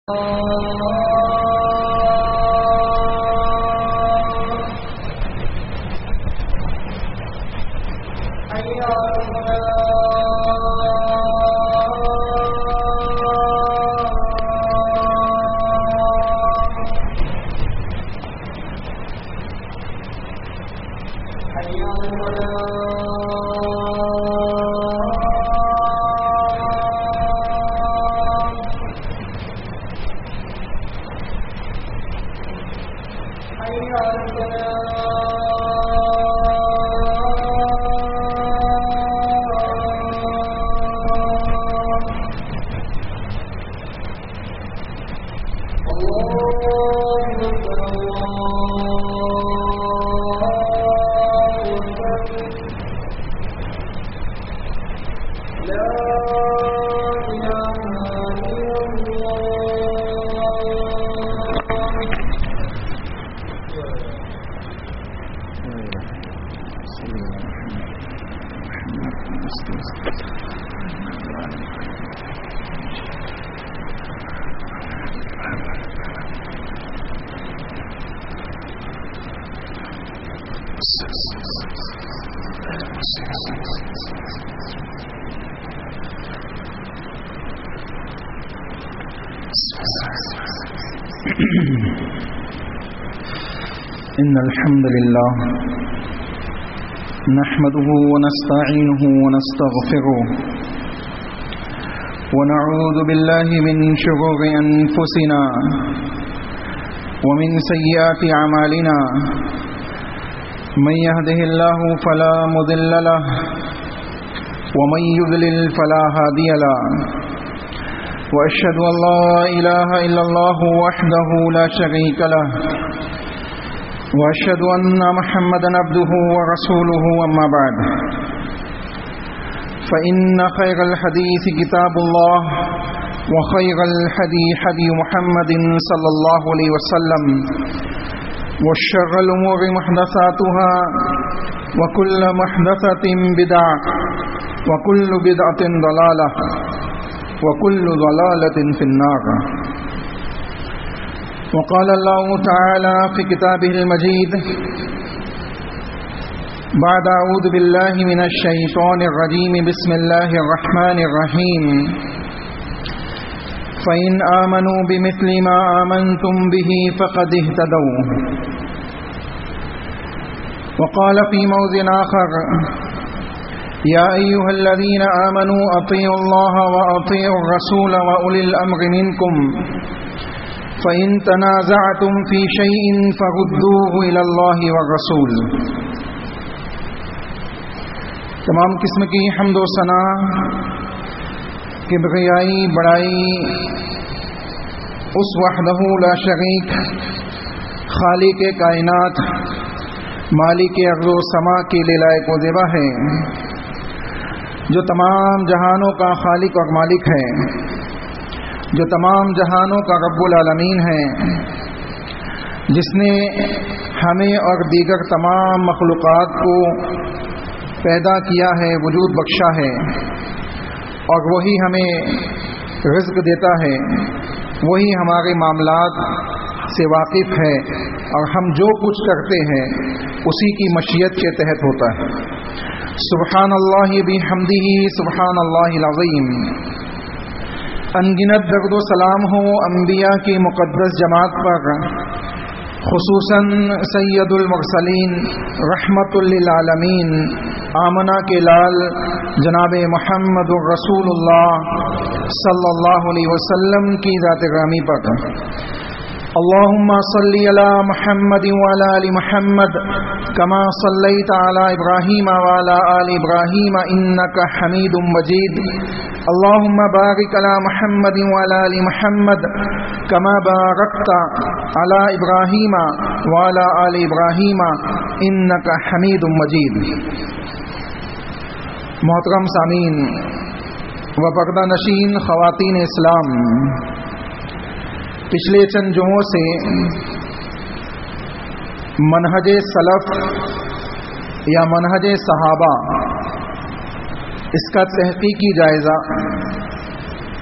إن الحمد لله نحمده ونستعينه ونستغفره ونعوذ بالله من شرور أنفسنا ومن سيئات أعمالنا من يهده الله فلا مضل له ومن يضلل فلا هادي له وأشهد أن لا إله إلا الله وحده لا شريك له وأشهد أن محمدا عبده ورسوله أما بعد فإن خير الحديث كتاب الله وخير الهدي هدي محمد صلى الله عليه وسلم وشر الأمور محدثاتها وكل محدثة بدعة وكل بدعة ضلالة وكل ضلالة في النار. وقال الله تعالى في كتابه المجيد بعد أعوذ بالله من الشيطان الرجيم بسم الله الرحمن الرحيم فإن آمنوا بمثل ما آمنتم به فقد اهتدوا. وقال في موضع آخر يا أيها الذين آمنوا أطيعوا الله وأطيعوا الرسول وأولي الأمر منكم فإن تنازعتم في شيء فردوه إلى الله والرسول. تمام قسم کی حمد و ثنا کبریائی بڑائی اس وحدہ لا شریک خالق کائنات مالک ارض و سما کے لیے لائق و زیبا ہے، جو تمام جہانوں کا خالق اور مالک ہے، جو تمام جہانوں کا رب العالمین ہے، جس نے ہمیں اور دیگر تمام مخلوقات کو پیدا کیا ہے، وجود بخشا ہے، اور وہی ہمیں رزق دیتا ہے، وہی ہمارے معاملات سے واقف ہے، اور ہم جو کچھ کرتے ہیں اسی کی مشیت کے تحت ہوتا ہے. سبحان اللہ بحمدہ سبحان اللہ العظیم. انگنت درد و سلام ہو انبیاء کی مقدس جماعت پر، خصوصاً سید المرسلین رحمت للعالمین آمنہ کے لال جناب محمد الرسول اللہ صلی اللہ علیہ وسلم کی ذات گرامی پر. اللہم صلی علی محمد وعلی آل محمد کما صلیت علی ابراہیم وعلی آل ابراہیم انک حمید مجید. اللہم بارک علی محمد وعلی آل محمد کما بارکت علی ابراہیم وعلی آل ابراہیم انک حمید مجید. محترم سامعین و پردہ نشین خواتین اسلام، پچھلے چند جمعوں سے منہج سلف یا منہج صحابہ اس کا تحقیقی جائزہ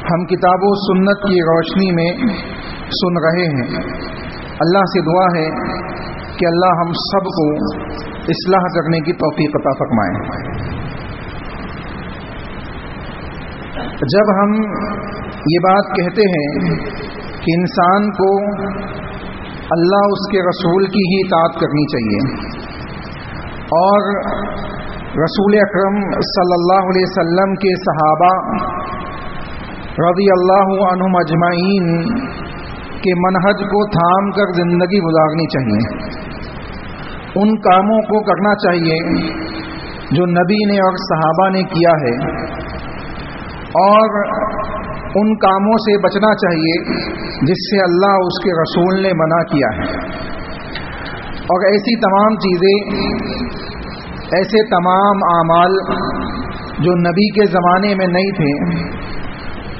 ہم کتاب و سنت کی روشنی میں سن رہے ہیں. اللہ سے دعا ہے کہ اللہ ہم سب کو اصلاح کرنے کی توفیق عطا فرمائے. جب ہم یہ بات کہتے ہیں کہ انسان کو اللہ اس کے رسول کی ہی اطاعت کرنی چاہیے اور رسول اکرم صلی اللہ علیہ وسلم کے صحابہ رضی اللہ عنہم اجمعین کے منہج کو تھام کر زندگی گزارنی چاہیے. ان کاموں کو کرنا چاہیے جو نبی نے اور صحابہ نے کیا ہے اور ان کاموں سے بچنا چاہیے جس سے اللہ اس کے رسول نے منع کیا ہے. اور ایسی تمام چیزیں، ایسے تمام اعمال جو نبی کے زمانے میں نہیں تھے،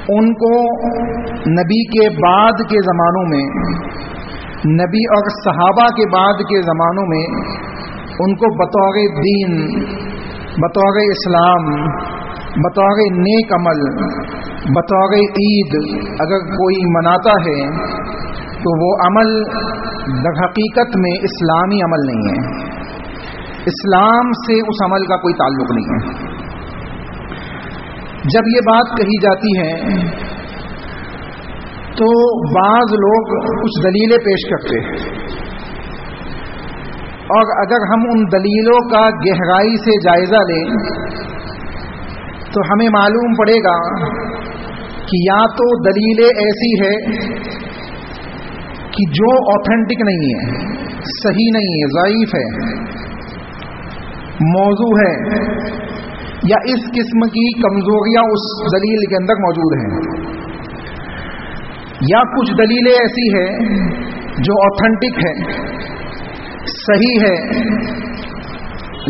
ان کو نبی کے بعد کے زمانوں میں، نبی اور صحابہ کے بعد کے زمانوں میں ان کو بطور دین، بطور اسلام، بطور نیک عمل، بطور عید اگر کوئی مناتا ہے تو وہ عمل در حقیقت میں اسلامی عمل نہیں ہے. اسلام سے اس عمل کا کوئی تعلق نہیں ہے. جب یہ بات کہی جاتی ہے تو بعض لوگ کچھ دلیلیں پیش کرتے ہیں، اور اگر ہم ان دلیلوں کا گہرائی سے جائزہ لیں تو ہمیں معلوم پڑے گا کہ یا تو دلیلیں ایسی ہے کہ جو آتھینٹک نہیں ہے، صحیح نہیں ہے، ضعیف ہے، موضوع ہے، یا اس قسم کی کمزوریاں اس دلیل کے اندر موجود ہیں، یا کچھ دلیلیں ایسی ہیں جو آتھینٹک ہے، صحیح ہے،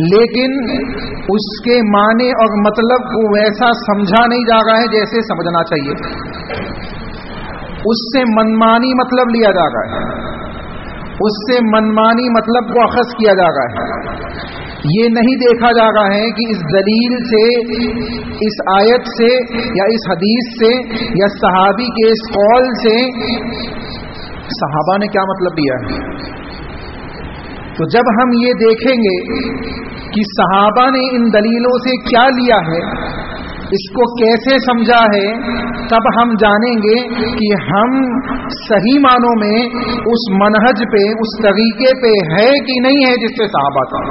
لیکن اس کے معنی اور مطلب کو ویسا سمجھا نہیں جا رہا ہے جیسے سمجھنا چاہیے. اس سے منمانی مطلب لیا جا رہا ہے، اس سے منمانی مطلب کو اخذ کیا جا رہا ہے. یہ نہیں دیکھا جا رہا ہے کہ اس دلیل سے، اس آیت سے یا اس حدیث سے یا صحابی کے اس قول سے صحابہ نے کیا مطلب دیا ہے. تو جب ہم یہ دیکھیں گے کہ صحابہ نے ان دلیلوں سے کیا لیا ہے، اس کو کیسے سمجھا ہے، تب ہم جانیں گے کہ ہم صحیح معنوں میں اس منہج پہ، اس طریقے پہ ہے کہ نہیں ہے جس سے صحابہ تھا.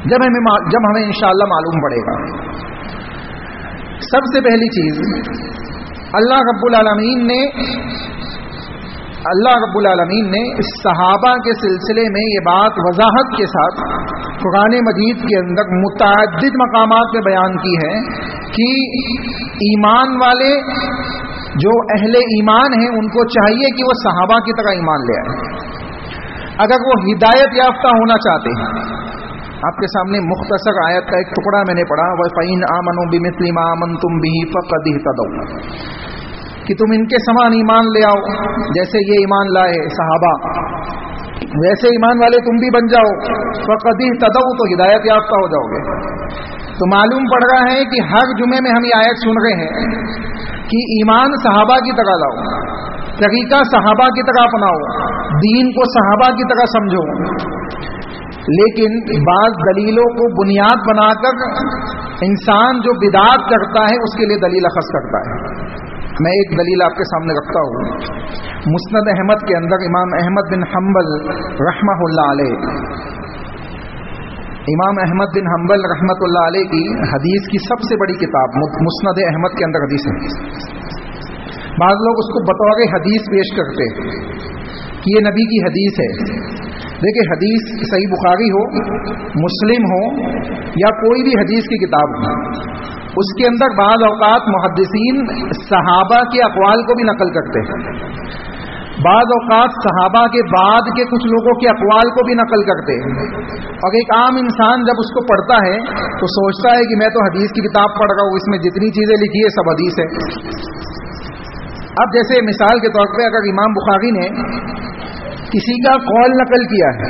جب ہمیں انشاءاللہ معلوم پڑے گا. سب سے پہلی چیز، اللہ رب العالمین نے صحابہ کے سلسلے میں یہ بات وضاحت کے ساتھ قرآن مجید کے اندر متعدد مقامات میں بیان کی ہے کہ ایمان والے جو اہل ایمان ہیں ان کو چاہیے کہ وہ صحابہ کی طرح ایمان لے آئے. اگر وہ ہدایت یافتہ ہونا چاہتے ہیں، آپ کے سامنے مختصر آیت کا ایک ٹکڑا میں نے پڑھا، وَفَإِنْ آمَنُوا بِمِثْلِ مَا آمَنْتُمْ بِهِ فَقَدِ اهْتَدَوْا، کہ تم ان کے سمان ایمان لے آؤ جیسے یہ ایمان لائے صحابہ، ویسے ایمان والے تم بھی بن جاؤ، فَقَدِ اهْتَدَوْا، تو ہدایت یافتہ ہو جاؤ گے. تو معلوم پڑ رہا ہے کہ ہر جمعے میں ہم یہ آیت سن رہے ہیں کہ ایمان صحابہ کی طرح لاؤ، طریقہ صحابہ کی طرح اپناؤ، دین کو صحابہ کی طرح سمجھو. لیکن بعض دلیلوں کو بنیاد بنا کر انسان جو بدعات کرتا ہے اس کے لیے دلیل اخذ کرتا ہے. میں ایک دلیل آپ کے سامنے رکھتا ہوں. مسند احمد کے اندر امام احمد بن حنبل رحمہ اللہ علیہ، امام احمد بن حنبل رحمۃ اللہ علیہ کی حدیث کی سب سے بڑی کتاب مسند احمد کے اندر حدیث ہے. بعض لوگ اس کو بطور حدیث پیش کرتے کہ یہ نبی کی حدیث ہے. دیکھیں، حدیث صحیح بخاری ہو، مسلم ہو یا کوئی بھی حدیث کی کتاب ہو، اس کے اندر بعض اوقات محدثین صحابہ کے اقوال کو بھی نقل کرتے ہیں، بعض اوقات صحابہ کے بعد کے کچھ لوگوں کے اقوال کو بھی نقل کرتے ہیں. اور ایک عام انسان جب اس کو پڑھتا ہے تو سوچتا ہے کہ میں تو حدیث کی کتاب پڑھ رہا ہوں، اس میں جتنی چیزیں لکھی ہے سب حدیث ہے. اب جیسے مثال کے طور پہ اگر امام بخاری نے کسی کا قول نقل کیا ہے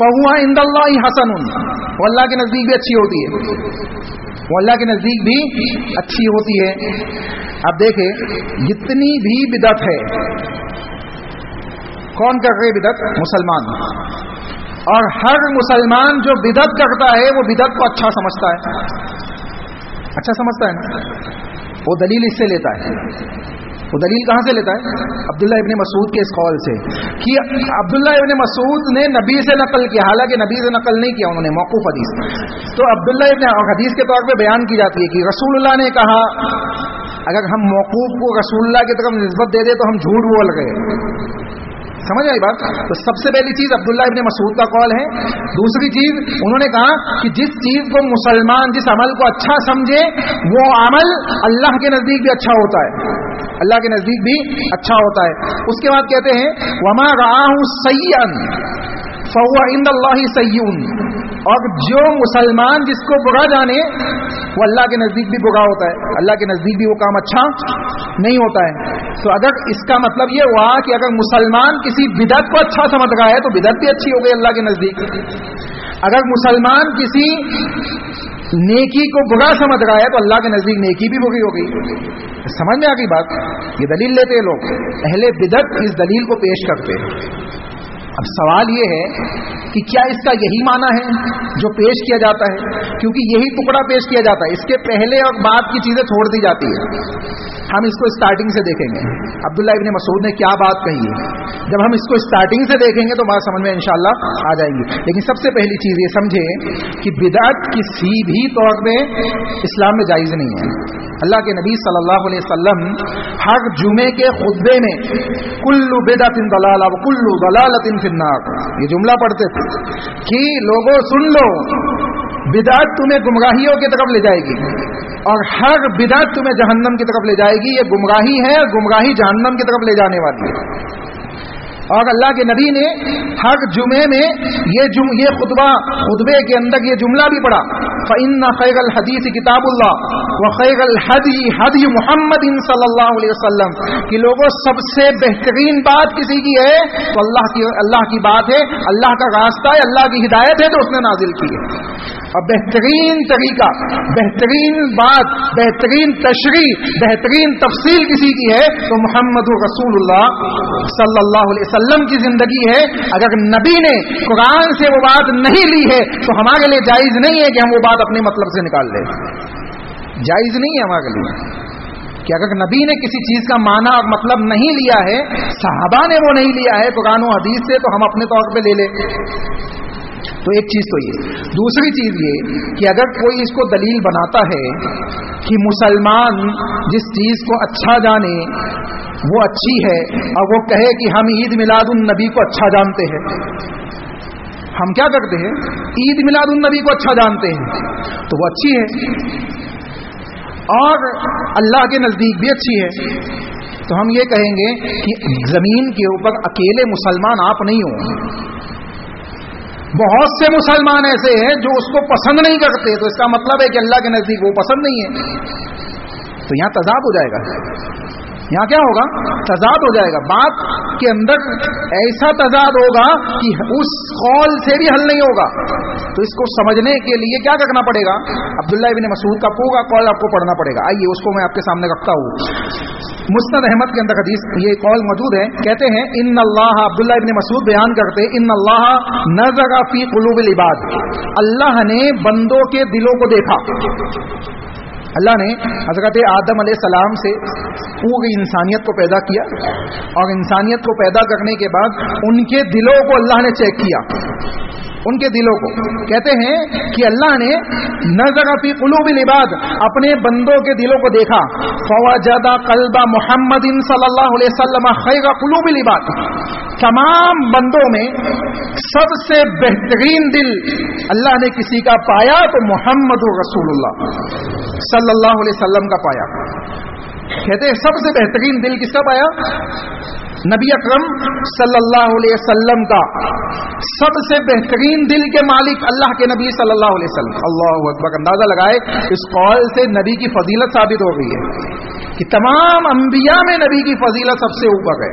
فَهُوَ عِندَ اللَّهِ حَسَنٌ، وہ اللہ کے نزدیک بھی اچھی ہوتی ہے، وہ اللہ کے نزدیک بھی اچھی ہوتی ہے۔ اب دیکھیں جتنی بھی بدعت ہے، کون کر رہے بدعت؟ مسلمان، اور ہر مسلمان جو بدعت کرتا ہے وہ بدعت کو اچھا سمجھتا ہے، اچھا سمجھتا ہے نا، وہ دلیل اس سے لیتا ہے۔ وہ دلیل کہاں سے لیتا ہے؟ عبداللہ ابن مسعود کے اس قول سے، کہ عبداللہ ابن مسعود نے نبی سے نقل کیا، حالانکہ نبی سے نقل نہیں کیا انہوں نے، موقوف حدیث۔ تو عبداللہ ابن حدیث کے طور پہ بیان کی جاتی ہے کہ رسول اللہ نے کہا، اگر ہم موقوف کو رسول اللہ کی طرف نسبت دے دیں تو ہم جھوٹ بول گئے، سمجھ آئی بات؟ تو سب سے پہلی چیز عبداللہ ابن مسعود کا قول ہے۔ دوسری چیز انہوں نے کہا کہ جس چیز کو مسلمان جس عمل کو اچھا سمجھے وہ عمل اللہ کے نزدیک بھی اچھا ہوتا ہے، اللہ کے نزدیک بھی اچھا ہوتا ہے۔ اس کے بعد کہتے ہیں وَمَا رَآهُ سَيِّئًا فَهُوَ عِندَ اللَّهِ سَيِّئٌ، اور جو مسلمان جس کو برا جانے وہ اللہ کے نزدیک بھی برا ہوتا ہے، اللہ کے نزدیک بھی وہ کام اچھا نہیں ہوتا ہے۔ تو اگر اس کا مطلب یہ ہوا کہ اگر مسلمان کسی بدعت کو اچھا سمجھ رہا ہے تو بدعت بھی اچھی ہو گئی اللہ کے نزدیک، اگر مسلمان کسی نیکی کو برا سمجھ رہا ہے تو اللہ کے نزدیک نیکی بھی بری ہو گئی۔ سمجھ میں آ گئی بات؟ یہ دلیل لیتے ہیں لوگ، اہل بدعت اس دلیل کو پیش کرتے ہیں۔ اب سوال یہ ہے کہ کیا اس کا یہی معنی ہے جو پیش کیا جاتا ہے؟ کیونکہ یہی ٹکڑا پیش کیا جاتا ہے، اس کے پہلے اور بعد کی چیزیں چھوڑ دی جاتی ہے۔ ہم اس کو اسٹارٹنگ سے دیکھیں گے، عبداللہ ابن مسعود نے کیا بات کہی ہے۔ جب ہم اس کو اسٹارٹنگ سے دیکھیں گے تو بات سمجھ میں انشاءاللہ آ جائیں گی۔ لیکن سب سے پہلی چیز یہ سمجھیں کہ بدعت کسی بھی طور پہ اسلام میں جائز نہیں ہے۔ اللہ کے نبی صلی اللہ علیہ وسلم ہر جمعے کے خطبے میں کل بدعت ضلالہ وکل ضلالۃ فی النار یہ جملہ پڑھتے تھے کہ لوگوں سن لو، بدعت تمہیں گمراہیوں کی طرف لے جائے گی اور ہر بدعت تمہیں جہنم کی طرف لے جائے گی، یہ گمراہی ہے اور گمراہی جہنم کی طرف لے جانے والی ہے۔ اور اللہ کے نبی نے ہر جمعے میں یہ خطبے کے اندر یہ جملہ بھی پڑھا فَإِنَّ خَيْرَ الْحَدِيثِ كِتَابُ اللَّهِ وَخَيْرَ الْهَدْيِ هَدْيُ مُحَمَّدٍ صلی اللہ علیہ وسلم، کہ لوگوں سب سے بہترین بات کسی کی ہے تو اللہ کی بات ہے، اللہ کا راستہ ہے، اللہ کی ہدایت ہے تو اس نے نازل کی ہے۔ اور بہترین طریقہ، بہترین بات، بہترین تشریح، بہترین تفصیل کسی کی ہے تو محمد رسول اللہ صلی اللہ علیہ وسلم کی زندگی ہے۔ اگر نبی نے قرآن سے وہ بات نہیں لی ہے تو ہمارے لیے جائز نہیں ہے کہ ہم وہ بات اپنے مطلب سے نکال لیں، جائز نہیں ہے ہمارے لیے کہ اگر نبی نے کسی چیز کا معنی اور مطلب نہیں لیا ہے، صحابہ نے وہ نہیں لیا ہے قرآن و حدیث سے، تو ہم اپنے طور پہ لے لیں۔ تو ایک چیز تو یہ، دوسری چیز یہ کہ اگر کوئی اس کو دلیل بناتا ہے کہ مسلمان جس چیز کو اچھا جانے وہ اچھی ہے، اور وہ کہے کہ ہم عید میلاد النبی کو اچھا جانتے ہیں، ہم کیا کرتے ہیں؟ عید میلاد النبی کو اچھا جانتے ہیں تو وہ اچھی ہے اور اللہ کے نزدیک بھی اچھی ہے، تو ہم یہ کہیں گے کہ زمین کے اوپر اکیلے مسلمان آپ نہیں ہوں، بہت سے مسلمان ایسے ہیں جو اس کو پسند نہیں کرتے، تو اس کا مطلب ہے کہ اللہ کے نزدیک وہ پسند نہیں ہے، تو یہاں تضاد ہو جائے گا۔ یہاں کیا ہوگا؟ تضاد ہو جائے گا، بات کے اندر ایسا تضاد ہوگا کہ اس قول سے بھی حل نہیں ہوگا۔ تو اس کو سمجھنے کے لیے کیا کرنا پڑے گا؟ عبداللہ ابن مسعود کا پورا قول آپ کو پڑھنا پڑے گا۔ آئیے اس کو میں آپ کے سامنے رکھتا ہوں۔ مسند احمد کے اندر حدیث یہ قول موجود ہے، کہتے ہیں ان اللہ، عبداللہ ابن مسعود بیان کرتے ان اللہ نظر فی قلوب العباد، اللہ نے بندوں کے دلوں کو دیکھا۔ اللہ نے حضرت آدم علیہ السلام سے پوری انسانیت کو پیدا کیا اور انسانیت کو پیدا کرنے کے بعد ان کے دلوں کو اللہ نے چیک کیا، ان کے دلوں کو۔ کہتے ہیں کہ اللہ نے نظر فی قلوب العباد، اپنے بندوں کے دلوں کو دیکھا، فوجد قلب محمد صلی اللہ علیہ وسلم خیر قلوب العباد، تمام بندوں میں سب سے بہترین دل اللہ نے کسی کا پایا تو محمد رسول اللہ صلی اللہ علیہ وسلم کا پایا۔ کہتے ہیں سب سے بہترین دل کس کا پایا؟ نبی اکرم صلی اللہ علیہ وسلم کا۔ سب سے بہترین دل کے مالک اللہ کے نبی صلی اللہ علیہ وسلم۔ اللہ اکبر، اندازہ لگائے اس قول سے نبی کی فضیلت ثابت ہو گئی ہے کہ تمام انبیاء میں نبی کی فضیلت سب سے اوپر ہے۔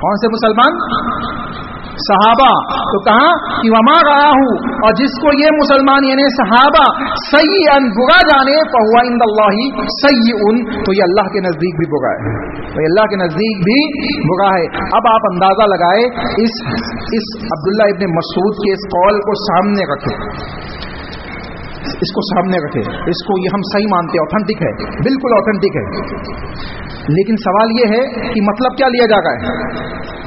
کون سے مسلمان؟ صحابہ. تو کہا کہ وما رآہ، اور جس کو یہ مسلمان یعنی صحابہ سیئن برا جانے فہو عند اللہ سیئن، تو یہ اللہ کے نزدیک بھی برا ہے، تو اللہ کے نزدیک بھی برا ہے. اب آپ اندازہ لگائے اس عبداللہ ابن مسعود کے اس قول کو سامنے رکھے، اس کو سامنے رکھے، اس کو یہ ہم صحیح مانتے ہیں، اوتھینٹک ہے، بالکل اوتھینٹک ہے. لیکن سوال یہ ہے کہ مطلب کیا لیا جا رہا ہے؟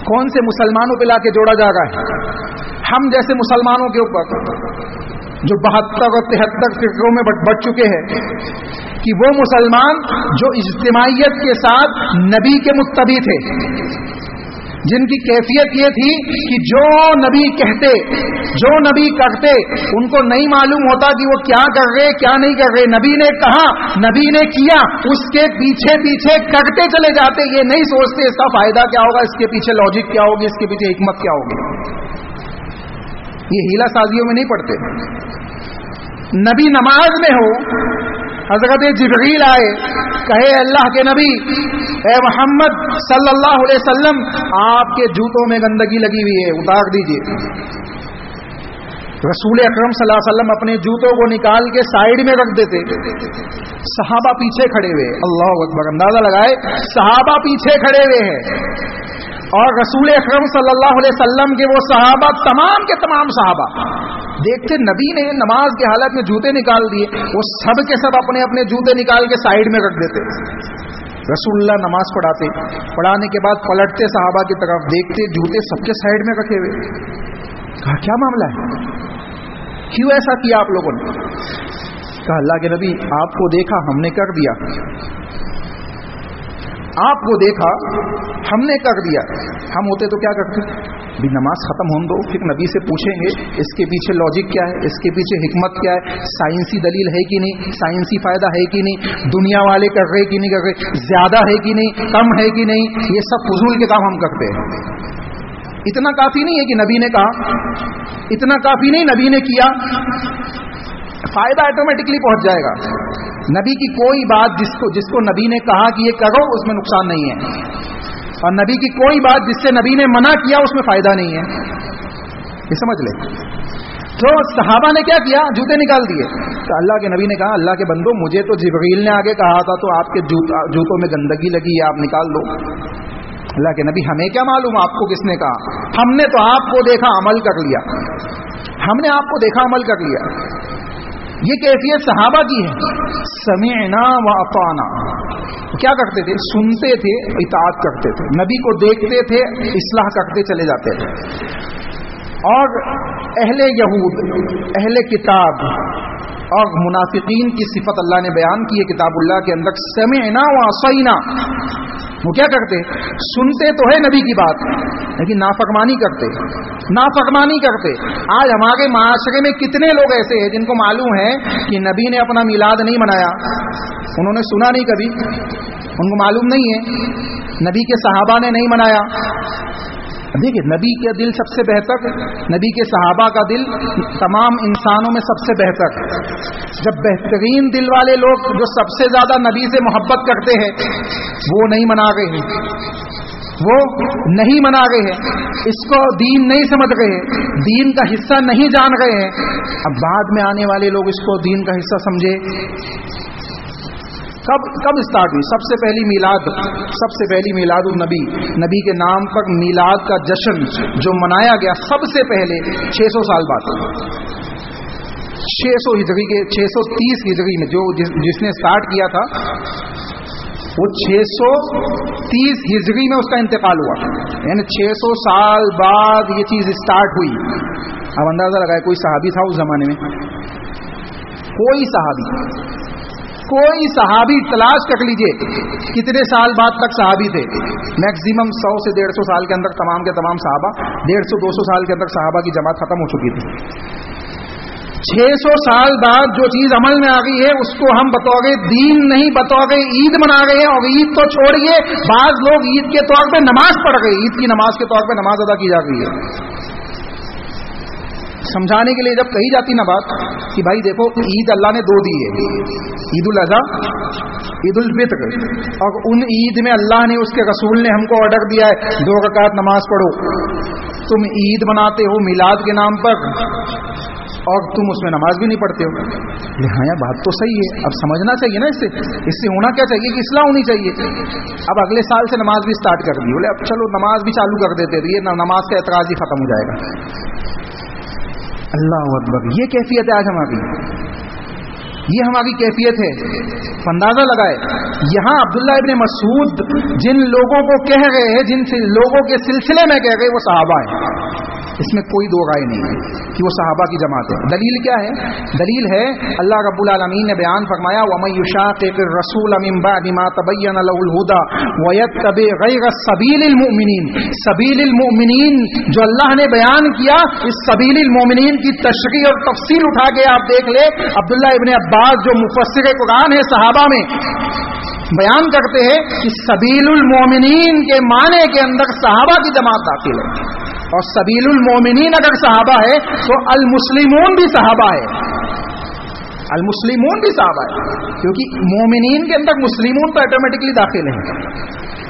کون سے مسلمانوں پہ لا کے جوڑا جا رہا ہے؟ ہم جیسے مسلمانوں کے اوپر جو 72 اور 73 فرقوں میں بٹ چکے ہیں، کہ وہ مسلمان جو اجتماعیت کے ساتھ نبی کے متبع تھے، جن کی کیفیت یہ تھی کہ جو نبی کہتے، جو نبی کرتے، ان کو نہیں معلوم ہوتا کہ وہ کیا کر رہے کیا نہیں کر رہے. نبی نے کہا، نبی نے کیا، اس کے پیچھے پیچھے کرتے چلے جاتے، یہ نہیں سوچتے اس کا فائدہ کیا ہوگا، اس کے پیچھے لاجک کیا ہوگی، اس کے پیچھے حکمت کیا ہوگی. یہ ہیلا سازیوں میں نہیں پڑتے. نبی نماز میں ہو، حضرت جبریل آئے، کہے اللہ کے نبی اے محمد صلی اللہ علیہ وسلم، آپ کے جوتوں میں گندگی لگی ہوئی ہے، اتار دیجئے. رسول اکرم صلی اللہ علیہ وسلم اپنے جوتوں کو نکال کے سائیڈ میں رکھ دیتے، صحابہ پیچھے کھڑے ہوئے. اللہ اکبر، اندازہ لگائے، صحابہ پیچھے کھڑے ہوئے ہیں، اور رسول اکرم صلی اللہ علیہ وسلم کے وہ صحابہ، تمام کے تمام صحابہ دیکھتے نبی نے نماز کے حالت میں جوتے نکال دیے، وہ سب کے سب اپنے اپنے جوتے نکال کے سائیڈ میں رکھ دیتے. رسول اللہ نماز پڑھاتے، پڑھانے کے بعد پلٹتے صحابہ کی طرف، دیکھتے جوتے سب کے سائیڈ میں رکھے ہوئے. کہا کیا معاملہ ہے، کیوں ایسا کیا آپ لوگوں نے؟ کہا اللہ کے نبی آپ کو دیکھا ہم نے کر دیا، آپ کو دیکھا ہم نے کر دیا. ہم ہوتے تو کیا کرتے؟ بھی نماز ختم ہونے دو، پھر نبی سے پوچھیں گے اس کے پیچھے لاجک کیا ہے، اس کے پیچھے حکمت کیا ہے، سائنسی دلیل ہے کہ نہیں، سائنسی فائدہ ہے کہ نہیں، دنیا والے کر رہے کہ نہیں کر رہے، زیادہ ہے کہ نہیں، کم ہے کہ نہیں. یہ سب فضول کے کام ہم کرتے ہیں. اتنا کافی نہیں ہے کہ نبی نے کہا، اتنا کافی نہیں نبی نے کیا، فائدہ آٹومیٹکلی پہنچ جائے گا. نبی کی کوئی بات جس کو نبی نے کہا کہ یہ کرو، اس میں نقصان نہیں ہے، اور نبی کی کوئی بات جس سے نبی نے منع کیا اس میں فائدہ نہیں ہے. یہ سمجھ لے. تو صحابہ نے کیا کیا؟ جوتے نکال دیے. تو اللہ کے نبی نے کہا اللہ کے بندو، مجھے تو جبریل نے آگے کہا تھا، تو آپ کے جوتوں میں گندگی لگی ہے، آپ نکال دو. اللہ کے نبی ہمیں کیا معلوم آپ کو کس نے کہا، ہم نے تو آپ کو دیکھا عمل کر لیا، ہم نے آپ کو دیکھا عمل کر لیا. یہ کیفیت صحابہ کی ہے. سمعنا و اطعنا، کیا کرتے تھے؟ سنتے تھے، اطاعت کرتے تھے، نبی کو دیکھتے تھے، اصلاح کرتے چلے جاتے تھے. اور اہل یہود، اہل کتاب اور منافقین کی صفت اللہ نے بیان کی ہے کتاب اللہ کے اندر. سمعنا و عصینا، وہ کیا کرتے؟ سنتے تو ہے نبی کی بات، لیکن نافرمانی کرتے، نافرمانی کرتے. آج ہمارے معاشرے میں کتنے لوگ ایسے ہیں جن کو معلوم ہے کہ نبی نے اپنا میلاد نہیں منایا، انہوں نے سنا نہیں کبھی، ان کو معلوم نہیں ہے، نبی کے صحابہ نے نہیں منایا. دیکھیں نبی کا دل سب سے بہتر، نبی کے صحابہ کا دل تمام انسانوں میں سب سے بہتر. جب بہترین دل والے لوگ جو سب سے زیادہ نبی سے محبت کرتے ہیں وہ نہیں منا رہے ہیں، وہ نہیں منا رہے ہیں، اس کو دین نہیں سمجھ رہے ہیں، دین کا حصہ نہیں جان رہے ہیں. اب بعد میں آنے والے لوگ اس کو دین کا حصہ سمجھے. کب اسٹارٹ ہوئی؟ سب سے پہلی میلاد النبی، نبی کے نام پر میلاد کا جشن جو منایا گیا سب سے پہلے 600 سال بعد، 600 ہجری کے 630 ہجری میں جو جس نے اسٹارٹ کیا تھا وہ 630 ہجری میں اس کا انتقال ہوا، یعنی 600 سال بعد یہ چیز اسٹارٹ ہوئی. اب اندازہ لگائے کوئی صحابی تھا اس زمانے میں؟ کوئی صحابی تلاش کر لیجئے کتنے سال بعد تک صحابی تھے. میکسیمم 100 سے 150 سال کے اندر تمام کے تمام صحابہ، 150-200 سال کے اندر صحابہ کی جماعت ختم ہو چکی تھی. 600 سال بعد جو چیز عمل میں آ گئی ہے اس کو ہم بطور دین نہیں بطور عید منا رہے ہیں. اور عید تو چھوڑیے، بعض لوگ عید کے طور پہ نماز پڑھ رہے ہیں، عید کی نماز کے طور پہ نماز ادا کی جا رہی ہے. سمجھانے کے لیے جب کہی جاتی نا بات کہ بھائی دیکھو عید اللہ نے 2 دی ہے، عید الاضحیٰ عید الفطر، اور ان عید میں اللہ نے، اس کے رسول نے ہم کو آرڈر دیا ہے 2 رکعت نماز پڑھو. تم عید مناتے ہو میلاد کے نام پر اور تم اس میں نماز بھی نہیں پڑھتے ہو. ہاں بات تو صحیح ہے، اب سمجھنا چاہیے نا اس سے ہونا کیا چاہیے کہ اصلاح ہونی چاہیے. اب اگلے سال سے نماز بھی سٹارٹ کر دی، بولے اب چلو نماز بھی چالو کر دیتے، تو یہ نماز کا اعتراض ہی ختم ہو جائے گا. اللہ اکبر، یہ کیفیت ہے آج ہماری، یہ ہماری کیفیت ہے. اندازہ لگائے یہاں عبداللہ ابن مسعود جن لوگوں کو کہہ رہے ہیں، جن لوگوں کے سلسلے میں کہہ رہے وہ صحابہ ہیں، اس میں کوئی دو رائے نہیں ہے کہ وہ صحابہ کی جماعت ہے. دلیل کیا ہے؟ دلیل ہے اللہ رب العالمین نے بیان فرمایا وَمَن يُشَاقِقِ الرَّسُولَ مِن بَعْدِ مَا تَبَيَّنَ لَهُ الْهُدَى وَيَتَّبِعْ غَيْرَ سَبِيلِ الْمُؤْمِنِينَ. سبیل المؤمنین جو اللہ نے بیان کیا، اس سبیل المؤمنین کی تشریح اور تفصیل اٹھا کے آپ دیکھ لیں. عبداللہ ابن عباس جو مفسر قرآن ہے صحابہ میں، بیان کرتے ہیں کہ سبیل المؤمنین کے معنی کے اندر صحابہ کی جماعت داخل ہے، اور سبیل المؤمنین اگر صحابہ ہے تو المسلمون بھی صحابہ ہے. المسلمون بھی صحابہ ہے، کیونکہ مومنین کے اندر مسلمون تو آٹومیٹکلی داخل ہیں.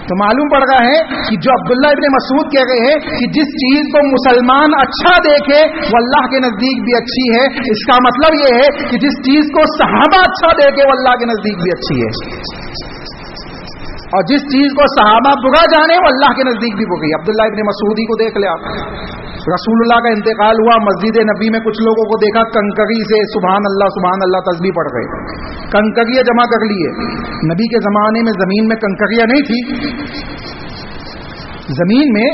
تو معلوم پڑ رہا ہے کہ جو عبداللہ ابن مسعود کہہ رہے ہیں کہ جس چیز کو مسلمان اچھا دیکھے وہ اللہ کے نزدیک بھی اچھی ہے، اس کا مطلب یہ ہے کہ جس چیز کو صحابہ اچھا دیکھے وہ اللہ کے نزدیک بھی اچھی ہے، اور جس چیز کو صحابہ برا جانے وہ اللہ کے نزدیک بھی بری. عبداللہ ابن مسعود ہی کو دیکھ لے آپ. رسول اللہ کا انتقال ہوا، مسجد نبی میں کچھ لوگوں کو دیکھا کنکری سے سبحان اللہ تسبیح پڑھ گئے، کنکریاں جمع کر لیے. نبی کے زمانے میں زمین میں کنکریاں نہیں تھی، زمین میں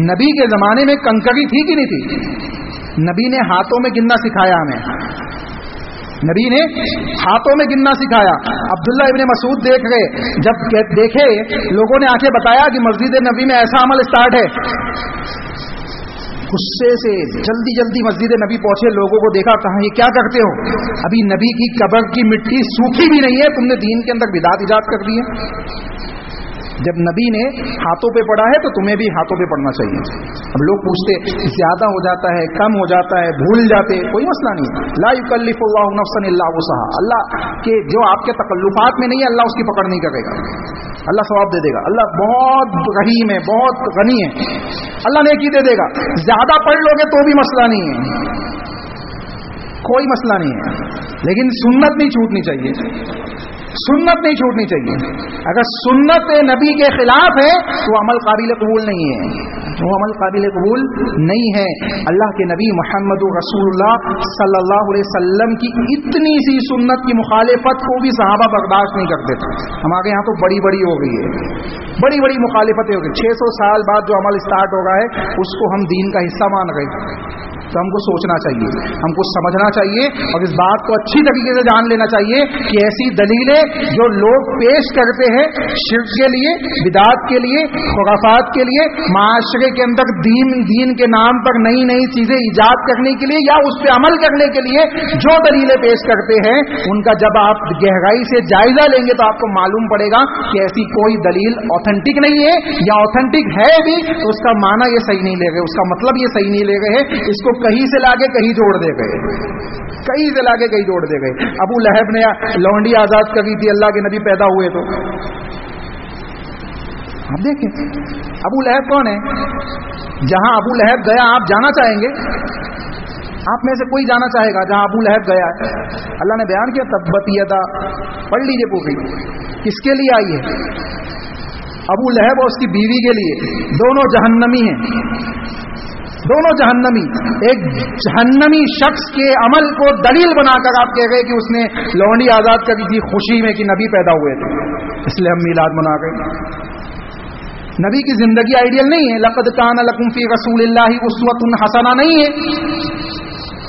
نبی کے زمانے میں کنکری تھی کہ نہیں تھی؟ نبی نے ہاتھوں میں گننا سکھایا ہمیں، نبی نے ہاتھوں میں گننا سکھایا. عبداللہ ابن مسعود دیکھ رہے، جب دیکھے لوگوں نے آنکھیں بتایا کہ مسجد نبی میں ایسا عمل سٹارٹ ہے، غصے سے جلدی مسجد نبی پہنچے، لوگوں کو دیکھا، کہاں یہ کیا کرتے ہو؟ ابھی نبی کی قبر کی مٹی سوکھی بھی نہیں ہے، تم نے دین کے اندر بدعت ایجاد کر دی ہے. جب نبی نے ہاتھوں پہ پڑھا ہے تو تمہیں بھی ہاتھوں پہ پڑھنا چاہیے. اب لوگ پوچھتے زیادہ ہو جاتا ہے، کم ہو جاتا ہے، بھول جاتے، کوئی مسئلہ نہیں. لا یکلف اللہ نفسا الا وسعها، اللہ کے جو آپ کے تکلفات میں نہیں ہے اللہ اس کی پکڑ نہیں کرے گا، اللہ ثواب دے دے گا. اللہ بہت رحیم ہے، بہت غنی ہے، اللہ نیکی دے دے گا. زیادہ پڑھ لو گے تو بھی مسئلہ نہیں ہے، کوئی مسئلہ نہیں ہے، لیکن سنت نہیں چھوٹنی چاہیے، سنت نہیں چھوٹنی چاہیے. اگر سنت نبی کے خلاف ہے تو عمل قابل قبول نہیں ہے، وہ عمل قابل قبول نہیں ہے. اللہ کے نبی محمد رسول اللہ صلی اللہ علیہ وسلم کی اتنی سی سنت کی مخالفت کو بھی صحابہ برداشت نہیں کرتے تھے. ہمارے یہاں تو بڑی بڑی ہو گئی ہے، بڑی بڑی مخالفتیں ہو گئی. 600 سال بعد جو عمل سٹارٹ ہو رہا ہے اس کو ہم دین کا حصہ مان گئے. تو ہم کو سوچنا چاہیے، ہم کو سمجھنا چاہیے، اور اس بات کو اچھی طریقے سے جان لینا چاہیے کہ ایسی دلیلیں جو لوگ پیش کرتے ہیں شرک کے لیے، بدعات کے لیے، خرافات کے لیے، معاشرے کے اندر دین کے نام پر نئی نئی چیزیں ایجاد کرنے کے لیے یا اس پہ عمل کرنے کے لیے جو دلیلیں پیش کرتے ہیں، ان کا جب آپ گہرائی سے جائزہ لیں گے تو آپ کو معلوم پڑے گا کہ ایسی کوئی دلیل اوتھینٹک نہیں ہے، یا اوتھینٹک ہے بھی تو اس کا معنی یہ صحیح نہیں لے گئے، اس کا مطلب یہ صحیح نہیں لے گئے، اس کو کہیں سے لا کے کہیں جوڑ دے گئے، کہیں سے لا کے کہیں جوڑ دے گئے. ابو لہب نے لونڈی آزاد کری تھی اللہ کے نبی پیدا ہوئے تو. آپ دیکھیں ابو لہب کون ہے؟ جہاں ابو لہب گیا آپ جانا چاہیں گے؟ آپ میں سے کوئی جانا چاہے گا جہاں ابو لہب گیا؟ اللہ نے بیان کیا تبت یدا، پڑھ لیجئے پوری، کس کے لیے آئی ہے؟ ابو لہب اور اس کی بیوی کے لیے. دونوں جہنمی ہیں، دونوں جہنمی. ایک جہنمی شخص کے عمل کو دلیل بنا کر آپ کہہ گئے کہ اس نے لونڈی آزاد کری تھی خوشی میں کہ نبی پیدا ہوئے تھے اس لیے ہم میلاد منا گئے. نبی کی زندگی آئیڈیل نہیں ہے. لقد کان لکم فی رسول اللہ اسوۃ حسنہ نہیں ہے.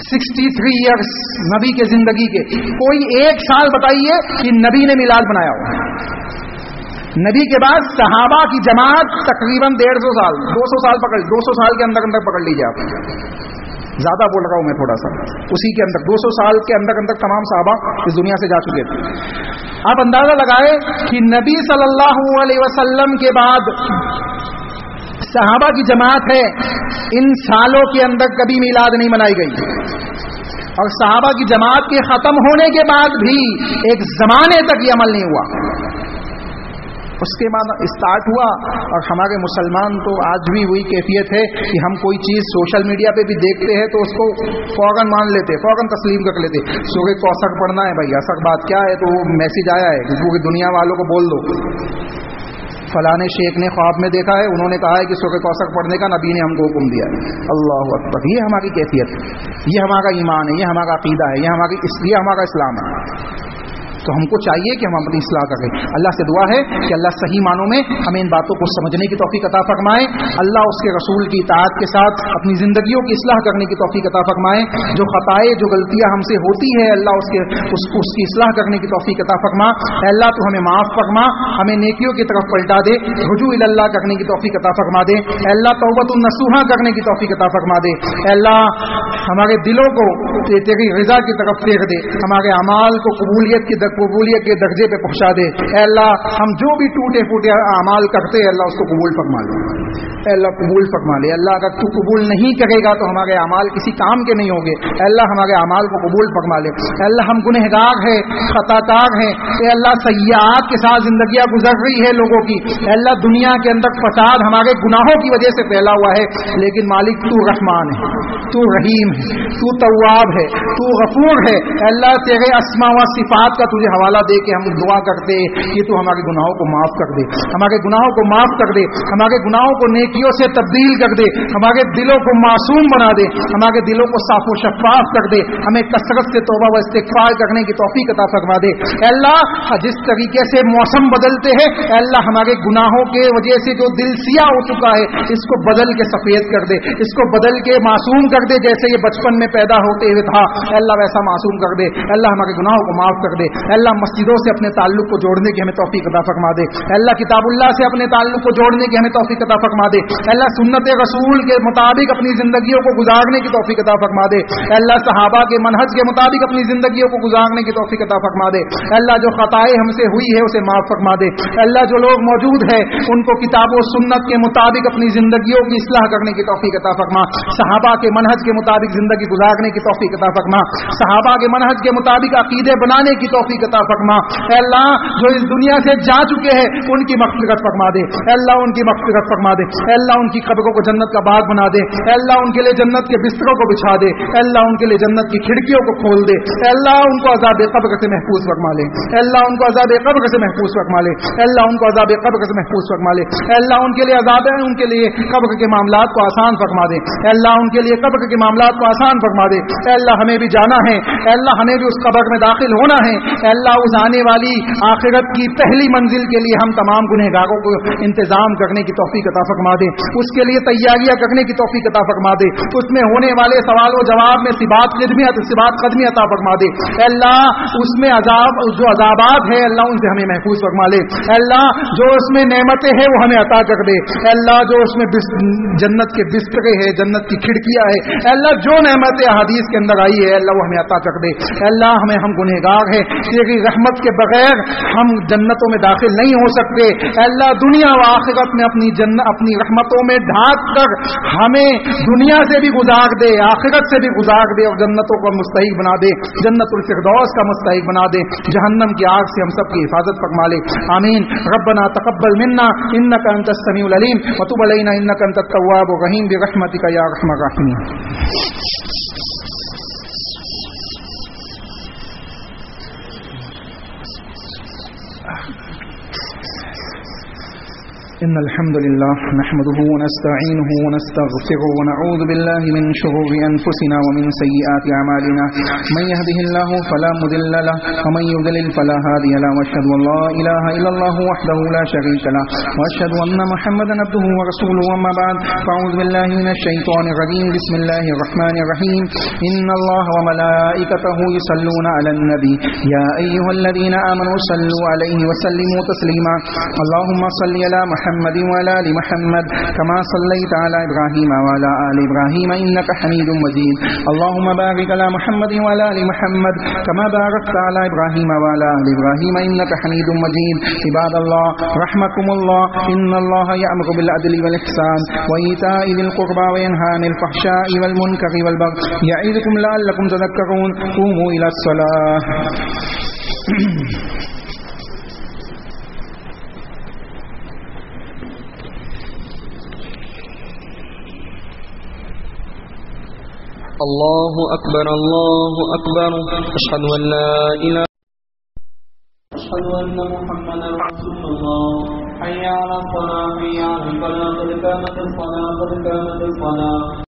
63 ایئرس نبی کے زندگی کے، کوئی ایک سال بتائیے کہ نبی نے میلاد بنایا ہو. نبی کے بعد صحابہ کی جماعت تقریباً 150 سال 200 سال 200 سال کے اندر پکڑ لیجیے آپ. زیادہ بول رہا ہوں میں تھوڑا سا، اسی کے اندر 200 سال کے اندر تمام صحابہ اس دنیا سے جا چکے تھے. آپ اندازہ لگائے کہ نبی صلی اللہ علیہ وسلم کے بعد صحابہ کی جماعت ہے، ان سالوں کے اندر کبھی میلاد نہیں منائی گئی، اور صحابہ کی جماعت کے ختم ہونے کے بعد بھی ایک زمانے تک یہ عمل نہیں ہوا. اس کے بعد اسٹارٹ ہوا. اور ہمارے مسلمان تو آج بھی وہی کیفیت ہے کہ ہم کوئی چیز سوشل میڈیا پہ بھی دیکھتے ہیں تو اس کو فوراً مان لیتے, فوراً تسلیم کر لیتے. سورہ کوثر پڑھنا ہے, بھائی اصل بات کیا ہے, تو وہ میسج آیا ہے پوری دنیا والوں کو بول دو, فلاں شیخ نے خواب میں دیکھا ہے, انہوں نے کہا ہے کہ سورہ کوثر پڑھنے کا نبی نے ہم کو حکم دیا ہے. اللہ اکبر. یہ ہماری کیفیت ہے, یہ ہمارا ایمان ہے, یہ ہمارا عقیدہ ہے, یہ ہمارا اسلام ہے. تو ہم کو چاہیے کہ ہم اپنی اصلاح کریں. اللہ سے دعا ہے کہ اللہ صحیح معنوں میں ہمیں ان باتوں کو سمجھنے کی توفیق عطا فرمائے. اللہ اس کے رسول کی اطاعت کے ساتھ اپنی زندگیوں کی اصلاح کرنے کی توفیق عطا فرمائے. جو خطائیں, جو غلطیاں ہم سے ہوتی ہے, اللہ اس کی اصلاح کرنے کی توفیق عطا فرما. اللہ تو ہمیں معاف فرما, ہمیں نیکیوں کی طرف پلٹا دے, رجوع اللہ کرنے کی توفیق عطا فرما دے. اللہ توبۃ النصوحہ کرنے کی توفیق عطا فرما دے. اللہ ہمارے دلوں کو تیری رضا کی طرف پھیر دے, ہمارے اعمال کو قبولیت کے درجے پہ پہنچا دے. اے اللہ ہم جو بھی ٹوٹے پھوٹے اعمال کرتے ہیں, اللہ اس کو قبول فرما لے. اے اللہ قبول فرما لے. اللہ اگر تو قبول نہیں کرے گا تو ہمارے اعمال کسی کام کے نہیں ہوں گے. اے اللہ ہمارے اعمال کو قبول فرما لے. اے اللہ ہم گنہگار ہیں, خطا کار ہیں. اے اللہ سیئات کے ساتھ زندگیاں گزر رہی ہے لوگوں کی. اے اللہ دنیا کے اندر فساد ہمارے گناہوں کی وجہ سے پھیلا ہوا ہے, لیکن مالک تو رحمان ہے, تو رحیم ہے, تو تواب ہے, تو غفور ہے. اے اللہ تیرے اسماء و صفات کا تجھے حوالہ دے کے ہم دعا کرتے کہ تو ہمارے گناہوں کو معاف کر دے, ہمارے گناہوں کو معاف کر دے, ہمارے گناہوں کو نیکیوں سے تبدیل کر دے, ہمارے دلوں کو معصوم بنا دے, ہمارے دلوں کو صاف و شفاف کر دے, ہمیں کثرت سے توبہ و استغفار کرنے کی توفیق عطا فرما دے. اے اللہ جس طریقے سے موسم بدلتے ہیں, اے اللہ ہمارے گناہوں کے وجہ سے جو دل سیاہ ہو چکا ہے, اس کو بدل کے سفید کر دے, اس کو بدل کے معصوم کر دے. جیسے یہ بچپن میں پیدا ہوتے ہوئے تھا, اے اللہ ویسا معصوم کر دے. اے اللہ ہمارے گناہوں کو معاف کر دے. اے اللہ مسجدوں سے اپنے تعلق کو جوڑنے کی ہمیں توفیق عطا فرما دے. اے اللہ کتاب اللہ سے اپنے تعلق کو جوڑنے کی ہمیں توفیق عطا فرما دے. اے اللہ سنت رسول کے مطابق اپنی زندگیوں کو گزارنے کی توفیق عطا فرما دے. اے اللہ صحابہ کے منہج کے مطابق اپنی زندگیوں کو گزارنے کی توفیق عطا فرما دے. اے اللہ جو خطائیں ہم سے ہوئی ہے اسے معاف فرما دے. اے اللہ جو لوگ موجود ہیں ان کو کتاب و سنت کے مطابق اپنی زندگیوں کی اصلاح کرنے کی توفیق عطا فرما. صحابہ کے منہج کے مطابق زندگی گزارنے کی توفیق عطا فرما. صحابہ کے منہج کے مطابق عقیدے بنانے کی توفیق عطا فرما. اے اللہ جو اس دنیا سے جا چکے ہیں ان کی مغفرت فرما دے. اے اللہ ان کی مغفرت فرما دے. اے اللہ ان کی قبروں کو جنت کا باغ بنا دے. اے اللہ ان کے لیے جنت کے بستروں کو بچھا دے. اے اللہ ان کے لیے جنت کی کھڑکیوں کو کھول دے. اے اللہ ان کو عذاب قبر سے محفوظ فرما لے. اے اللہ ان کو عذاب قبر سے محفوظ فرما لے. اے اللہ ان کو عذاب قبر سے محفوظ فرما لے. اے اللہ ان کے لیے عذاب ہے, ان کے لیے قبر کے معاملات کو آسان فرما دے. اے اللہ ان کے لیے قبر کے معاملات کو آسان فرما دے. اے اللہ ہمیں بھی جانا ہے, اے اللہ ہمیں بھی اس قبر میں داخل ہونا ہے. اے اللہ اس آنے والی آخرت کی پہلی منزل کے لیے ہم تمام گنہگاروں کو انتظام کرنے کی توفیق عطا فرما دے. اس کے لیے تیاریاں کرنے کی توفیق عطا فرما دے. اس میں ہونے والے سوال و جواب میں ثبات قدمی عطا فرما دے. اے اللہ اس میں جو عذابات ہے اللہ ان سے ہمیں محفوظ فرما لے. اے اللہ جو اس میں نعمتیں ہیں وہ ہمیں عطا کر دے. اے اللہ جو اس میں جنت کے بسترے ہیں, جنت کی کھڑکیاں ہیں, اے اللہ جو نعمتیں حدیث کے اندر آئی ہے اللہ وہ ہمیں عطا کر دے. اے اللہ ہم گنہگار ہیں, تیری رحمت کے بغیر ہم جنتوں میں داخل نہیں ہو سکتے. اے اللہ دنیا و آخرت میں اپنی رحمتوں میں ڈھانپ کر ہمیں دنیا سے بھی گزار دے, آخرت سے بھی گزار دے, اور جنتوں کا مستحق بنا دے, جنت الفردوس کا مستحق بنا دے, جہنم کی آگ سے ہم سب کی حفاظت فرما لے. آمین. ربنا تقبل منا انك انت السميع العليم وتب علينا انك انت التواب الرحيم برحمتك يا ارحم الراحمين. إن الحمد لله نحمده ونستعينه ونستغفره ونعوذ بالله من شرور أنفسنا ومن سيئات أعمالنا من يهده الله فلا مضل له ومن يضلل فلا هادي له وأشهد أن لا إله إلا الله وحده لا شريك له وأشهد أن محمدا عبده ورسوله. أما بعد فأعوذ بالله من الشيطان الرجيم. بسم الله الرحمن الرحيم. إن الله وملائكته يصلون على النبي يا أيها الذين آمنوا صلوا عليه وسلموا تسليما. اللهم صل على محمد وعلى آل محمد كما صليت على إبراهيم وعلى آل إبراهيم إنك حميد مجيد. اللهم بارك على محمد وعلى آل محمد كما باركت على إبراهيم وعلى آل إبراهيم إنك حميد مجيد. عباد الله رحمكم الله, إن الله يأمر بالعدل والإحسان وإيتاء ذي القربى وينهى عن الفحشاء والمنكر والبغي يعظكم لعلكم تذكرون. قوموا إلى الصلاة. الله أكبر الله أكبر أشهد أن لا إله أشهد أن محمدا رسول الله حي على الصلاة حي على الفلاح قد قامت الصلاة قد قامت الصلاة